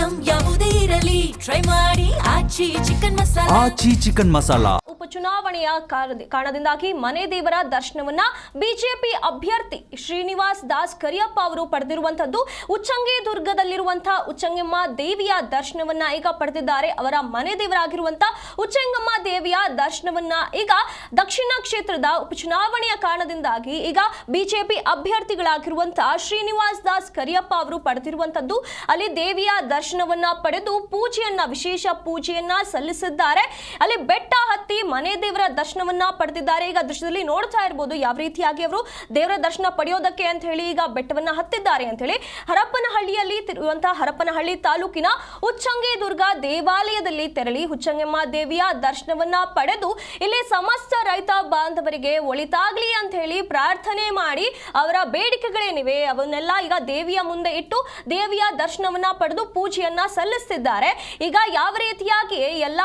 Item ಯಾವುದೇ ಇರಲಿ try ಮಾಡಿ ಆಚಿ ಚಿಕನ್ ಮಸಾಲಾ. ಉಪಚುನಾವಣೆಯ ಕಾರಣದಿಂದಾಗಿ ಮನೆ ದೇವರ ದರ್ಶನವನ್ನ ಬಿಜೆಪಿ ಅಭ್ಯರ್ಥಿ ಶ್ರೀನಿವಾಸ್ ದಾಸ್ ಕರಿಯಪ್ಪ ಅವರು ಪಡೆದಿರುವಂತದ್ದು. ಉಚ್ಚಂಗಿ ದುರ್ಗದಲ್ಲಿರುವಂತಹ ಉಚ್ಚಂಗಮ್ಮ ದೇವಿಯ ದರ್ಶನವನ್ನ ಈಗ ಪಡೆದಿದ್ದಾರೆ. ಅವರ ಮನೆ ದೇವರಾಗಿರುವಂತಹ ಉಚ್ಚಂಗಮ್ಮ ದೇವಿಯ ದರ್ಶನವನ್ನ ಈಗ ದಕ್ಷಿಣ ಕ್ಷೇತ್ರದ ಉಪಚುನಾವಣೆಯ ಕಾರಣದಿಂದಾಗಿ ಈಗ ಬಿಜೆಪಿ ಅಭ್ಯರ್ಥಿಗಳಾಗಿರುವಂತಹ ಶ್ರೀನಿವಾಸ್ ದಾಸ್ ಕರಿಯಪ್ಪ ಅವರು ಪಡೆದಿರುವಂತದ್ದು. ಅಲ್ಲಿ ದೇವಿಯ ದರ್ಶನವನ್ನ ಪಡೆದು ವಿಶೇಷ ಪೂಜೆಯನ್ನ ಸಲ್ಲಿಸಿದ್ದಾರೆ. ಅಲ್ಲಿ ಬೆಟ್ಟ ಹತ್ತಿ ಮನೆ ದೇವರ ದರ್ಶನವನ್ನ ಪಡೆದಿದ್ದಾರೆ. ಈಗ ದೃಶ್ಯದಲ್ಲಿ ನೋಡ್ತಾ ಇರಬಹುದು ಯಾವ ರೀತಿಯಾಗಿ ಅವರು ದೇವರ ದರ್ಶನ ಪಡೆಯೋದಕ್ಕೆ ಅಂತ ಹೇಳಿ ಈಗ ಬೆಟ್ಟವನ್ನ ಹತ್ತಿದ್ದಾರೆ ಅಂತ ಹೇಳಿ ಹರಪನಹಳ್ಳಿಯಲ್ಲಿ ಇರುವಂತಹ ಹರಪನಹಳ್ಳಿ ತಾಲೂಕಿನ ಉಚ್ಚಂಗಿ ದುರ್ಗ ದೇವಾಲಯದಲ್ಲಿ ತೆರಳಿ ಉಚ್ಚಂಗಮ್ಮ ದೇವಿಯ ದರ್ಶನವನ್ನ ಪಡೆದು ಇಲ್ಲಿ ಸಮಸ್ತ ರೈತ ಬಾಂಧವರಿಗೆ ಒಳಿತಾಗ್ಲಿ ಅಂತ ಹೇಳಿ ಪ್ರಾರ್ಥನೆ ಮಾಡಿ ಅವರ ಬೇಡಿಕೆಗಳೇನಿವೆ ಅವನ್ನೆಲ್ಲ ಈಗ ದೇವಿಯ ಮುಂದೆ ಇಟ್ಟು ದೇವಿಯ ದರ್ಶನವನ್ನ ಪಡೆದು ಪೂಜೆಯನ್ನ ಸಲ್ಲಿಸುತ್ತಿದ್ದಾರೆ. ಈಗ ಯಾವ ರೀತಿಯಾಗಿ ಎಲ್ಲ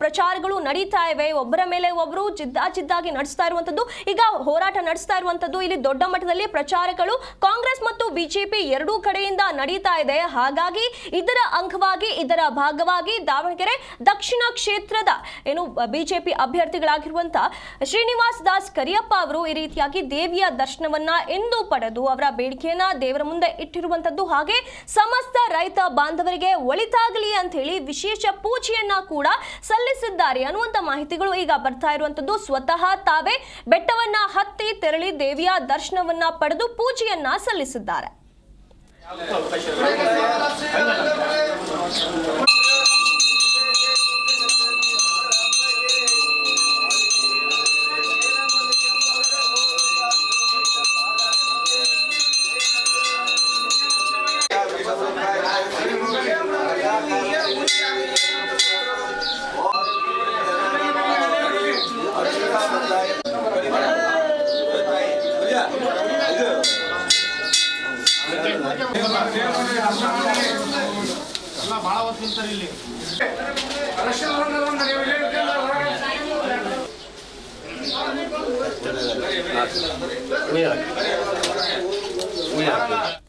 ಪ್ರಚಾರಗಳು ನಡೀತಾ ಇವೆ, ಒಬ್ಬರ ಮೇಲೆ ಒಬ್ಬರು ಜಿದ್ದಾಗಿ ನಡೆಸ್ತಾ ಇರುವಂತದ್ದು, ಈಗ ಹೋರಾಟ ನಡೆಸ್ತಾ ಇರುವಂತದ್ದು, ಇಲ್ಲಿ ದೊಡ್ಡ ಮಟ್ಟದಲ್ಲಿ ಪ್ರಚಾರಗಳು ಕಾಂಗ್ರೆಸ್ ಮತ್ತು ಬಿಜೆಪಿ ಎರಡೂ ಕಡೆಯಿಂದ ನಡೀತಾ ಇದೆ. ಹಾಗಾಗಿ ಇದರ ಅಂಗವಾಗಿ ಇದರ ಭಾಗವಾಗಿ ದಾವಣಗೆರೆ ದಕ್ಷಿಣ ಕ್ಷೇತ್ರದ ಬಿಜೆಪಿ ಅಭ್ಯರ್ಥಿಗಳಾಗಿರುವಂತಹ ಶ್ರೀನಿವಾಸ್ ದಾಸ್ ಕರಿಯಪ್ಪ ಅವರು ಈ ರೀತಿಯಾಗಿ ದೇವಿಯ ದರ್ಶನವನ್ನ ಎಂದು ಪಡೆದು ಅವರ ಬೇಡಿಕೆಯನ್ನ ದೇವರ ಮುಂದೆ ಇಟ್ಟಿರುವಂತದ್ದು. ಹಾಗೆ ಸಮಸ್ತ ರೈತ ಬಾಂಧವರಿಗೆ ಒಳಿತಾಗಲಿ ಅಂತ ಹೇಳಿ ವಿಶೇಷ ಪೂಜೆಯನ್ನ ಕೂಡ ಸಲ್ಲಿಸಿದ್ದಾರೆ ಅನ್ನುವಂತ ಮಾಹಿತಿಗಳು ಈಗ ಬರ್ತಾ ಇರುವಂತದ್ದು. ಸ್ವತಃ ತಾವೇ ಬೆಟ್ಟವನ್ನ ಹತ್ತಿ ತೆರಳಿ ದೇವಿಯ ದರ್ಶನವನ್ನ ಪಡೆದು ಪೂಜೆಯನ್ನ ಸಲ್ಲಿಸಿದ್ದಾರೆ. We are.